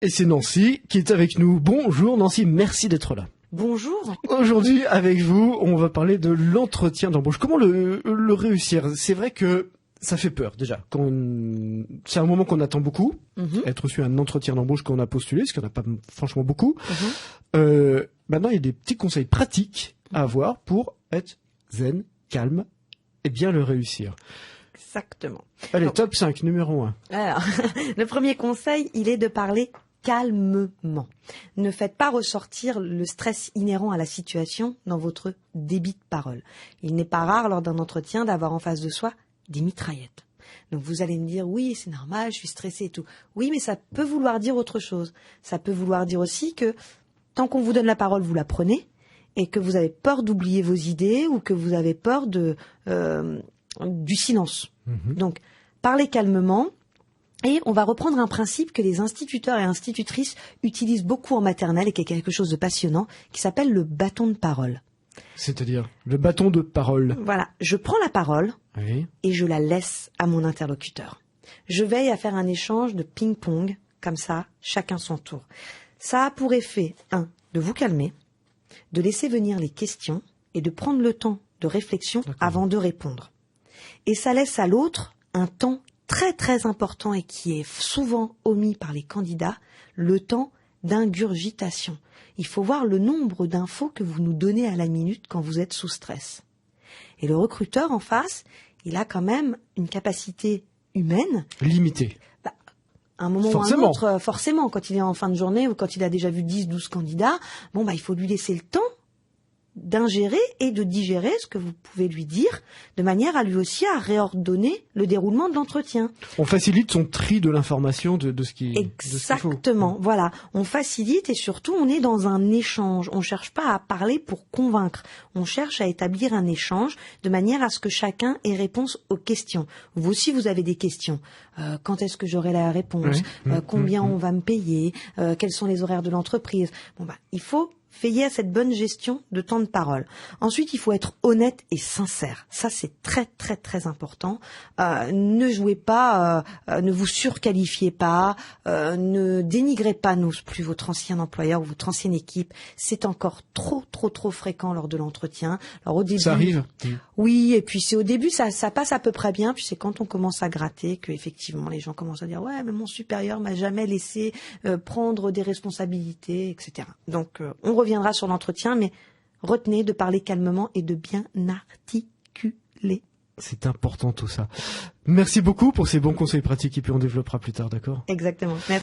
Et c'est Nancy qui est avec nous. Bonjour Nancy, merci d'être là. Bonjour. Aujourd'hui, avec vous, on va parler de l'entretien d'embauche. Comment le réussir? C'est vrai que ça fait peur déjà. C'est un moment qu'on attend beaucoup, être reçu à un entretien d'embauche quand on a postulé, parce qu'il n'y en a pas franchement beaucoup. Maintenant, il y a des petits conseils pratiques à avoir pour être zen, calme et bien le réussir. Exactement. Allez, donc, top 5, numéro 1. Alors, le premier conseil, il est de parler calmement. Ne faites pas ressortir le stress inhérent à la situation dans votre débit de parole. Il n'est pas rare lors d'un entretien d'avoir en face de soi des mitraillettes. Donc vous allez me dire, oui, c'est normal, je suis stressée et tout. Oui, mais ça peut vouloir dire autre chose. Ça peut vouloir dire aussi que tant qu'on vous donne la parole, vous la prenez et que vous avez peur d'oublier vos idées ou que vous avez peur du silence. Donc, parlez calmement. Et on va reprendre un principe que les instituteurs et institutrices utilisent beaucoup en maternelle et qui est quelque chose de passionnant, qui s'appelle le bâton de parole. C'est-à-dire le bâton de parole. Voilà, je prends la parole et je la laisse à mon interlocuteur. Je veille à faire un échange de ping-pong, comme ça, chacun son tour. Ça a pour effet, de vous calmer, de laisser venir les questions et de prendre le temps de réflexion avant de répondre. Et ça laisse à l'autre un temps très très important et qui est souvent omis par les candidats, le temps d'ingurgitation. Il faut voir le nombre d'infos que vous nous donnez à la minute quand vous êtes sous stress. Et le recruteur en face, il a quand même une capacité humaine limitée. À un moment ou à un autre, forcément, quand il est en fin de journée ou quand il a déjà vu 10-12 candidats, il faut lui laisser le temps d'ingérer et de digérer ce que vous pouvez lui dire, de manière à lui aussi à réordonner le déroulement de l'entretien. On facilite son tri de l'information de ce qui Exactement, voilà. On facilite et surtout on est dans un échange. On cherche pas à parler pour convaincre. On cherche à établir un échange de manière à ce que chacun ait réponse aux questions. Vous aussi vous avez des questions. Quand est-ce que j'aurai la réponse? Combien on va me payer? Quels sont les horaires de l'entreprise? Il faut veillez à cette bonne gestion de temps de parole. Ensuite, il faut être honnête et sincère. Ça, c'est très, très, très important. Ne jouez pas, ne vous surqualifiez pas, ne dénigrez pas non plus votre ancien employeur ou votre ancienne équipe. C'est encore trop, trop, trop fréquent lors de l'entretien. Alors au début, ça arrive. Oui, et puis c'est au début, ça passe à peu près bien. Puis c'est quand on commence à gratter que effectivement les gens commencent à dire ouais, mais mon supérieur m'a jamais laissé prendre des responsabilités, etc. Donc on reviendra sur l'entretien, mais retenez de parler calmement et de bien articuler. C'est important tout ça. Merci beaucoup pour ces bons conseils pratiques et puis on développera plus tard, d'accord? Exactement. Merci.